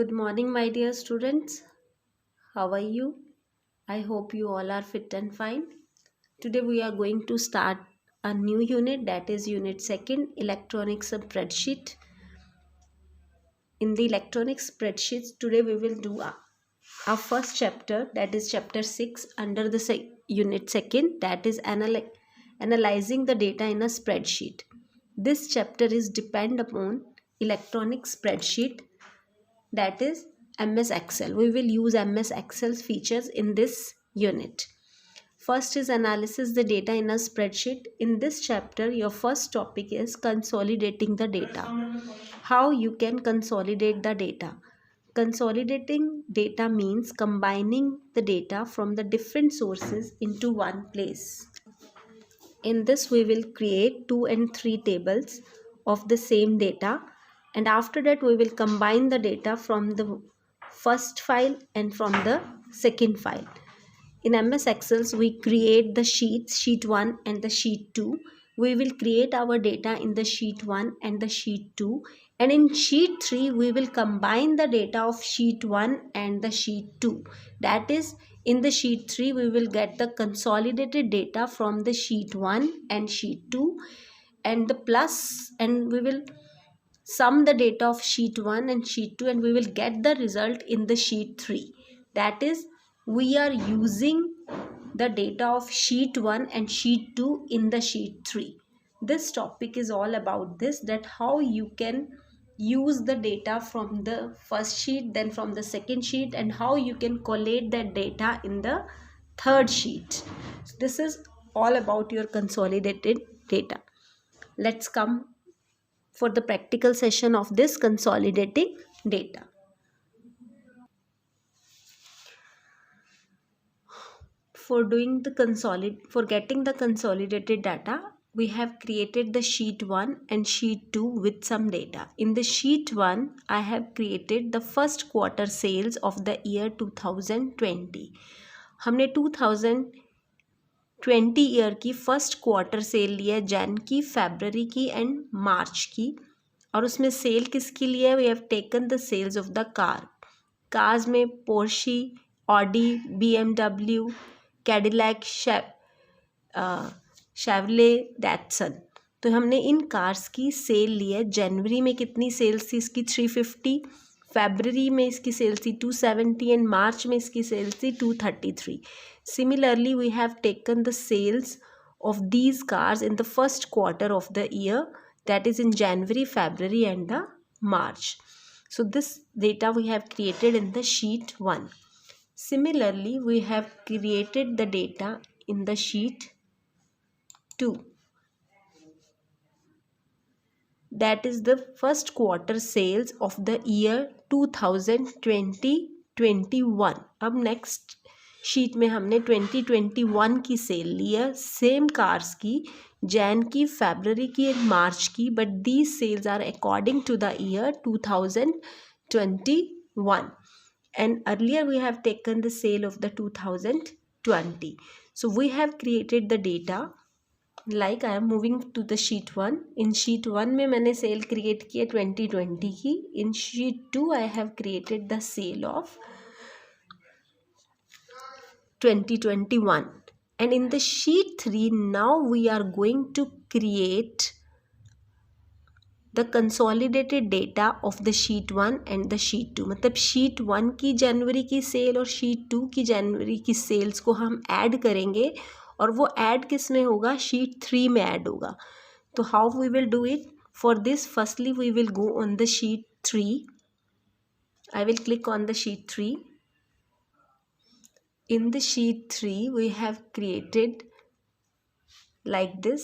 Good morning, my dear students. How are you? I hope you all are fit and fine. Today we are going to start a new unit, that is unit second, electronic spreadsheet. In the electronic spreadsheets, today we will do our first chapter, that is chapter 6 under the unit second, that is analyzing the data in a spreadsheet. This chapter is depend upon electronic spreadsheet, that is MS Excel. We will use MS Excel's features in this unit. First is analysis the data in a spreadsheet. In this chapter, your first topic is consolidating the data. How you can consolidate the data. Consolidating data means combining the data from the different sources into one place. In this, we will create 2 and 3 tables of the same data, and after that we will combine the data from the first file and from the second file. In MS Excel, we create the sheets, sheet 1 and the sheet 2. We will create our data in the sheet 1 and the sheet 2, and in sheet 3 we will combine the data of sheet 1 and the sheet 2. That is, in the sheet 3 we will get the consolidated data from the sheet 1 and sheet 2, and the plus, and we will sum the data of sheet 1 and sheet 2, and we will get the result in the sheet 3. That is, we are using the data of sheet 1 and sheet 2 in the sheet 3. This topic is all about this, that how you can use the data from the first sheet, then from the second sheet, and how you can collate that data in the third sheet. This is all about your consolidated data. Let's come for the practical session of this consolidating data. For getting the consolidated data, we have created the sheet 1 and sheet 2 with some data. In the sheet 1, I have created the first quarter sales of the year 2020. हमने 2020 year की first quarter cell ली है, जैन की, फरवरी की end March की, और उसमें cell किसकी ली है? We have taken the sales of the cars में Porsche, Audi, BMW, Cadillac, Chevrolet, Datsun. तो हमने इन कार्स की सेल ली है. जनवरी में कितनी सेल्स थी इसकी? 350. फरवरी में इसकी सेल्स थी 270 एंड मार्च में इसकी सेल्स थी 233. Similarly, we have taken the sales of these cars in the first quarter of the year, that is in January, February and the March. So this data we have created in the sheet 1. Similarly, we have created the data in the sheet 2. That is the first quarter sales of the year 2020-21. अब next sheet में हमने 2021 की cell ली है, same cars की, जैन की, फरवरी की end March की, but these sales are according to the year 2021, and earlier we have taken the sale of the 2020. So we have created the data. Like I am moving to the sheet 1. In sheet 1 में मैंने cell create की है 2020 की. In sheet 2 I have created the sale of 2021, and in the sheet 3 now we are going to create the consolidated data of the sheet 1 and the sheet 2. मतलब sheet 1 की जनवरी की cell और sheet 2 की जनवरी की sales को हम add करेंगे, और वो ऐड किस में होगा? sheet 3 में ऐड होगा. तो how we will do it? For this, firstly we will go on the sheet 3. I will click on the sheet 3. In the sheet 3 we have created like this.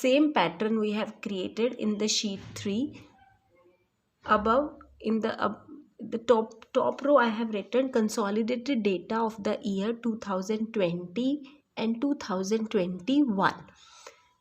Same pattern we have created in the sheet 3. Above in the top row I have written consolidated data of the year 2020 and 2021.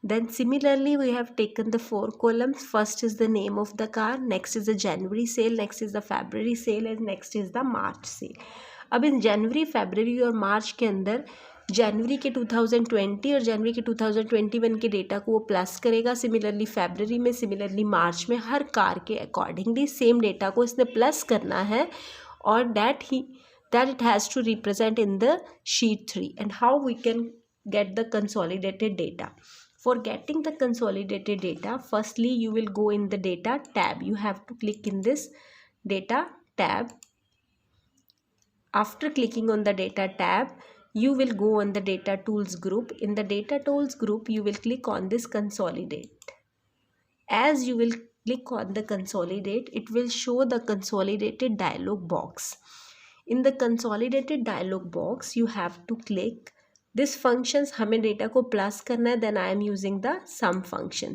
Then similarly we have taken the 4 columns. First is the name of the car, next is the January sale, next is the February sale, and next is the March sale. अब इन जनवरी, फरवरी और मार्च के अंदर जनवरी के 2020 और जनवरी के 2021 के data को वो प्लस करेगा, सिमिलरली फरवरी में, सिमिलरली मार्च में, हर कार के अकॉर्डिंगली सेम डेटा को इसने प्लस करना है और that it has to represent in the sheet 3. And how we can get the consolidated data? For getting the consolidated data, firstly you will go in the data tab. You have to click in this data tab. After clicking on the data tab, you will go on the data tools group. In the data tools group, you will click on this consolidate. As you will click on the consolidate, it will show the consolidated dialog box. In the consolidated dialog box, you have to click this functions. हमें data को plus करना है, then I am using the sum function.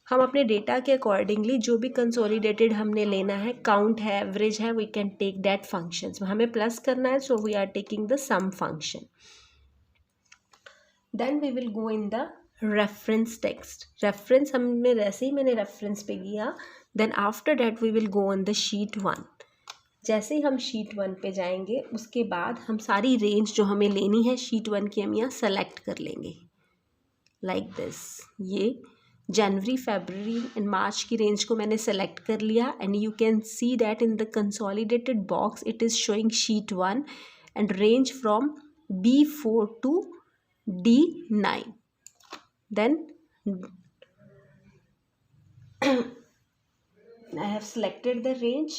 हम अपने data के accordingly जो भी consolidated हमने लेना है, काउंट है, एवरेज है, we can take that functions. हमें प्लस करना है, so we are taking the sum function. Then we will go in the reference text. Reference हमने जैसे ही मैंने रेफरेंस पे किया, then after that we will go on the sheet 1. जैसे ही हम शीट 1 पे जाएंगे, उसके बाद हम सारी रेंज जो हमें लेनी है शीट 1 की हम यहाँ सेलेक्ट कर लेंगे लाइक दिस. ये जनवरी, फरवरी एंड मार्च की रेंज को मैंने सेलेक्ट कर लिया and you can see that in the consolidated box it is showing sheet 1 and range from B4 to D9. Then I have selected the range.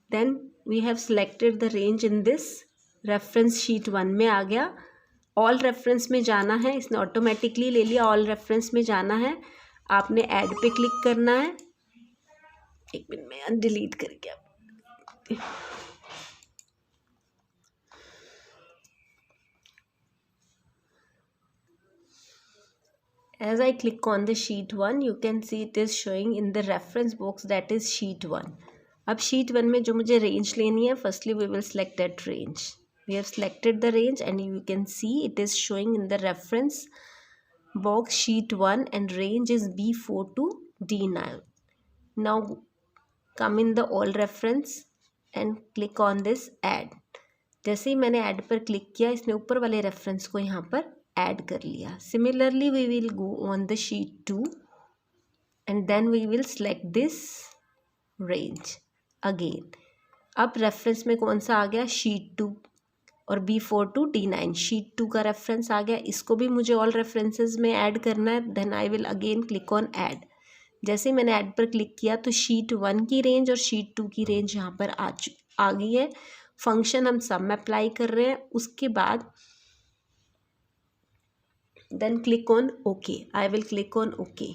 Then we have selected the range in this reference sheet 1 में आ गया. All reference में जाना है, इसने automatically ले लिया. All reference में जाना है, आपने ऐड पे क्लिक करना है. एक मिनट में डिलीट करके as I click on the sheet 1, you can see it is showing in the reference box that is sheet 1. अब sheet 1 में जो मुझे रेंज लेनी है, firstly we will select that range. We have selected the range and you can see it is showing in the reference box sheet 1 and range is B4 to D9. Now come in the all reference and click on this add. जैसे ही मैंने add पर click किया, इसने ऊपर वाले reference को यहाँ पर ऐड कर लिया. Similarly we will go on the sheet 2 and then we will select this range again. अब रेफरेंस में कौन सा आ गया? शीट 2 और B4 to D9. शीट 2 का रेफरेंस आ गया, इसको भी मुझे ऑल रेफरेंसेस में ऐड करना है. Then I will again click on add. जैसे मैंने ऐड पर क्लिक किया तो शीट 1 की रेंज और शीट 2 की रेंज यहाँ पर आ गई है. फंक्शन हम सब में अप्लाई कर रहे हैं. उसके बाद then click on okay. I will click on okay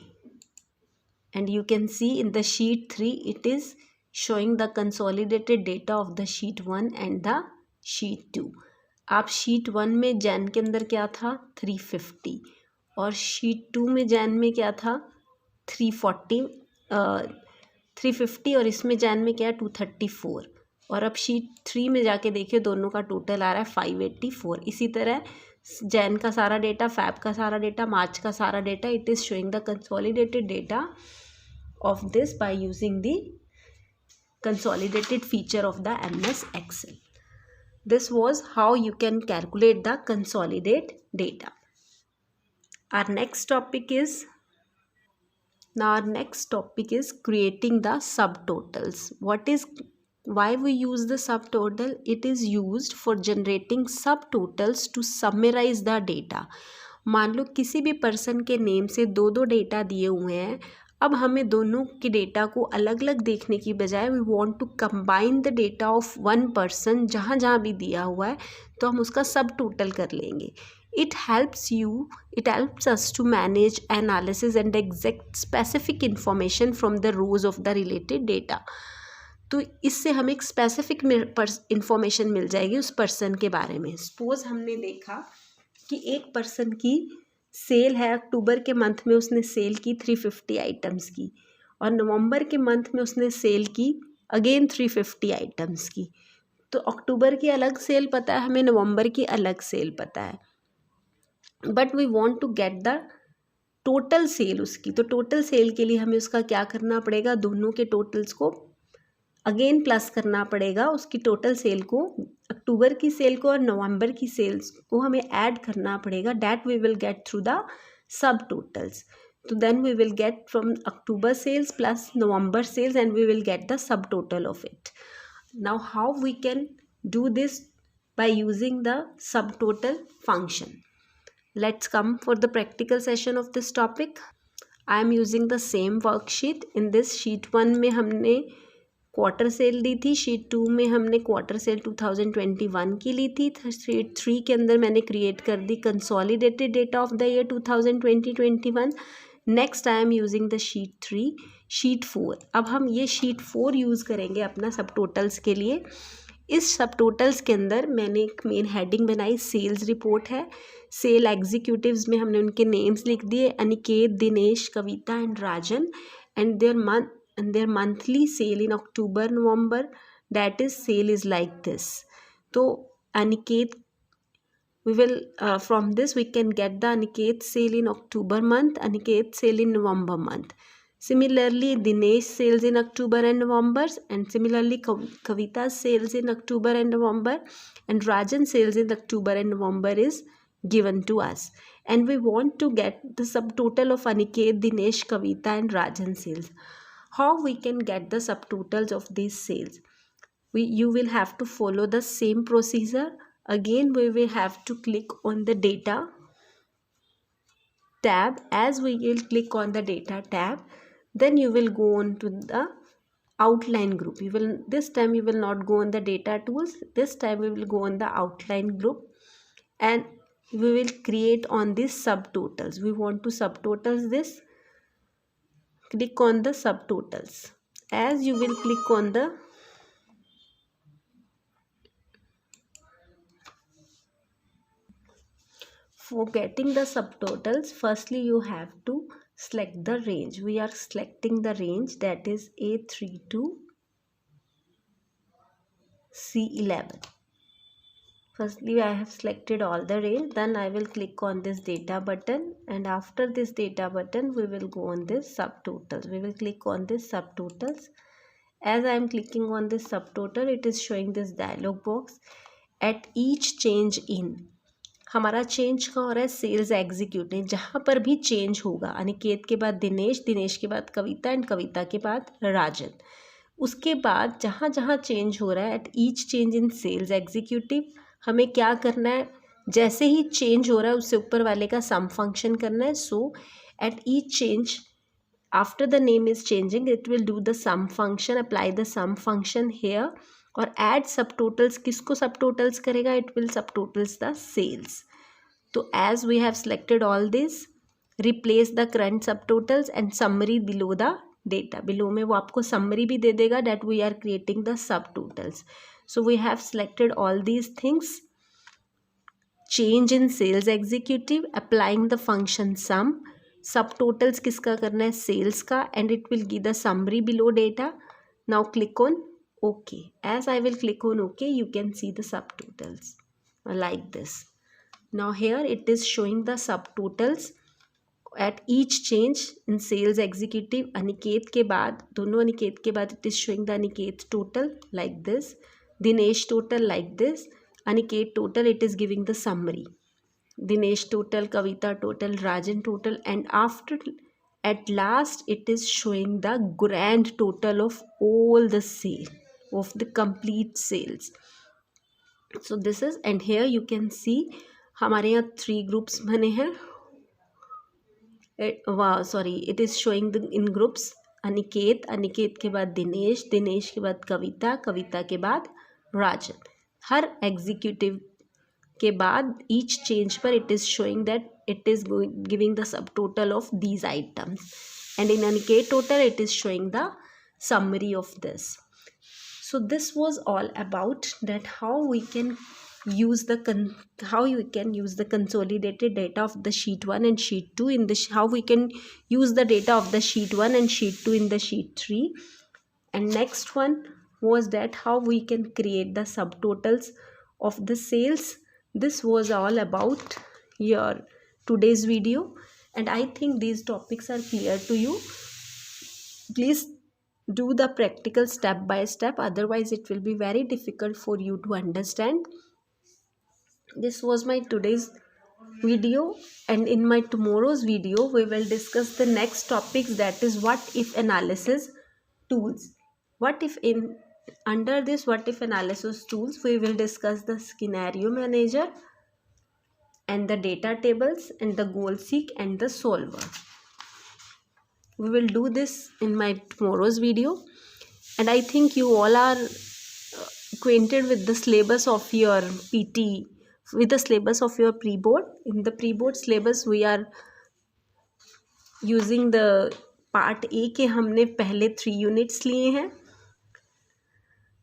and you can see in the sheet 3 it is showing the consolidated data of the sheet 1 and the sheet 2. आप शीट 1 में जैन के अंदर क्या था? 350 और शीट 2 में जैन में क्या था? 350 और इसमें जैन में क्या है? 234. और अब शीट 3 में जाके देखिए, दोनों का टोटल आ रहा है 584. इसी तरह जैन का सारा डेटा, फैब का सारा डेटा, मार्च का सारा data, it is showing the consolidated data of this by using the consolidated feature of the MS Excel. This was how you can calculate the consolidate data. Our next topic is creating the subtotals. Why we use the subtotal? It is used for generating subtotals to summarize the data. मान लो किसी भी person के name से दो data दिए हुए हैं. अब हमें दोनों के डेटा को अलग अलग देखने की बजाय we want to combine the data of one person. जहाँ जहाँ भी दिया हुआ है तो हम उसका सब टोटल कर लेंगे. It helps us to manage analysis and exact specific information from the rows of the related data. तो इससे हमें एक स्पेसिफिक इंफॉर्मेशन मिल जाएगी उस पर्सन के बारे में. सपोज हमने देखा कि एक पर्सन की सेल है, अक्टूबर के मंथ में उसने सेल की 350 आइटम्स की और नवंबर के मंथ में उसने सेल की अगेन 350 आइटम्स की. तो अक्टूबर की अलग सेल पता है हमें, नवंबर की अलग सेल पता है, but we want to get the total sale उसकी. तो टोटल सेल के लिए हमें उसका क्या करना पड़ेगा? दोनों के टोटल्स को अगेन प्लस करना पड़ेगा. उसकी टोटल सेल को अक्टूबर की सेल को और नवंबर की सेल्स को हमें ऐड करना पड़ेगा. That we will get through the sub totals. So then we will get from October sales plus November sales and we will get the subtotal of it. Now how we can do this? By using the subtotal function. Let's come for the practical session of this topic. I am using the same worksheet. In this sheet 1 में हमने quarter cell ली थी, sheet 2 में हमने quarter cell 2021 की ली थी, sheet 3 के अंदर मैंने क्रिएट कर दी consolidated data of the year 2020-21. Next I am using the sheet 3. Sheet 4, अब हम ये शीट 4 यूज़ करेंगे अपना सब टोटल्स के लिए. इस सब टोटल्स के अंदर मैंने एक मेन हेडिंग बनाई, सेल्स रिपोर्ट है. सेल एग्जीक्यूटिव्स में हमने उनके नेम्स लिख दिए, Aniket, Dinesh, Kavita and Rajan, and their monthly sale in October, November, that is sale is like this. So Aniket, we will from this we can get the Aniket sale in October month, Aniket sale in November month. Similarly, Dinesh sales in October and November, and similarly Kavita sales in October and November, and Rajan sales in October and November is given to us, and we want to get the subtotal of Aniket, Dinesh, Kavita and Rajan sales. How we can get the subtotals of these sales? You will have to follow the same procedure. Again, we will have to click on the data tab. As we will click on the data tab, then you will go on to the outline group. This time you will not go on the data tools. This time we will go on the outline group, and we will create on these subtotals. We want to subtotals this. Click on the subtotals. As you will click on the for getting the subtotals, firstly you have to select the range. We are selecting the range, that is A3 to C11. Firstly I have selected all the range, then I will click on this data button, and after this data button we will go on this subtotals. We will click on this subtotals. As I am clicking on this subtotal, it is showing this dialog box. At each change in, हमारा change कहाँ हो रहा है? Sales executive. जहाँ पर भी change होगा, अनिकेत के बाद दिनेश, दिनेश के बाद कविता एंड कविता के बाद राजन, उसके बाद जहाँ जहाँ चेंज हो रहा है, at each change in sales executive, हमें क्या करना है? जैसे ही चेंज हो रहा है उससे ऊपर वाले का सम फंक्शन करना है. So at each change, after the name is changing, it will do the sum function, apply the sum function here, और add subtotals. किसको subtotals करेगा? It will subtotals the sales. तो as we have selected all this, replace the current subtotals and summary below the data. Below में वो आपको summary भी दे देगा that we are creating the subtotals. So we have selected all these things. Change in sales executive, applying the function sum. Subtotals किसका करना है? Sales का, and it will give the summary below data. Now click on okay. As I will click on okay, you can see the subtotals like this. Now here it is showing the subtotals at each change in sales executive. Aniket के बाद, दोनों अनिकेत के बाद it is showing the Aniket total like this, Dinesh total like this, Aniket total, it is giving the summary. Dinesh total, Kavita total, Rajan total, and after at last it is showing the grand total of all the sale of the complete sales. So this is, and here you can see हमारे यहाँ 3 groups बने हैं. Sorry, it is showing the in groups Aniket, Aniket के बाद दिनेश, दिनेश के बाद कविता, कविता के बाद राजन. हर एग्जीक्यूटिव के बाद ईच चेंज पर it is showing that it is giving the sub total of these items, and in Aniket total it is showing the summary of this. So this was all about that how we can use the consolidated data of the sheet 1 and sheet 2 in the how we can use the data of the sheet 1 and sheet 2 in the sheet 3. And next one was that how we can create the subtotals of the sales. This was all about your today's video, and I think these topics are clear to you. Please do the practical step by step, otherwise it will be very difficult for you to understand. This was my today's video, and in my tomorrow's video we will discuss the next topics, that is what if analysis tools. What if in under this what if analysis tools we will discuss the scenario manager and the data tables and the goal seek and the solver. We will do this in my tomorrow's video, and I think you all are acquainted with the syllabus of your PT, with the syllabus of your pre-board. In the pre-board syllabus we are using the part A के हमने पहले 3 units लिए हैं,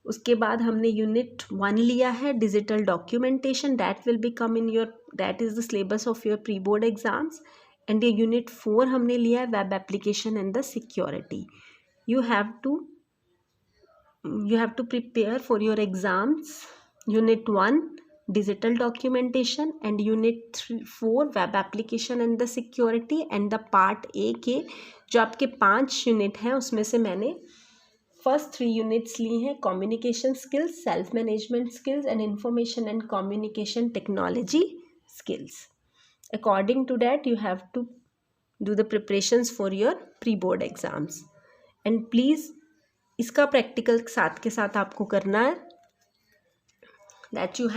उसके बाद हमने unit 1 लिया है digital documentation, that will be come in your, that is the syllabus of your pre board exams, and ये यूनिट 4 हमने लिया है web application and the security. You have to prepare for your exams unit 1 digital documentation and unit 4 web application and the security, and the part A के जो आपके 5 unit हैं उसमें से मैंने फर्स्ट 3 यूनिट्स ली हैं communication skills, self management skills and information and communication technology skills. According to that you have to do the preparations for your pre board exams, and please इसका प्रैक्टिकल साथ के साथ आपको करना है, that you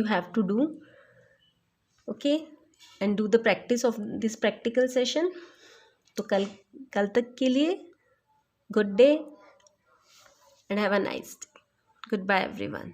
have to do, okay, and do the practice of this practical session. तो कल तक के लिए good day and have a nice day. Goodbye everyone.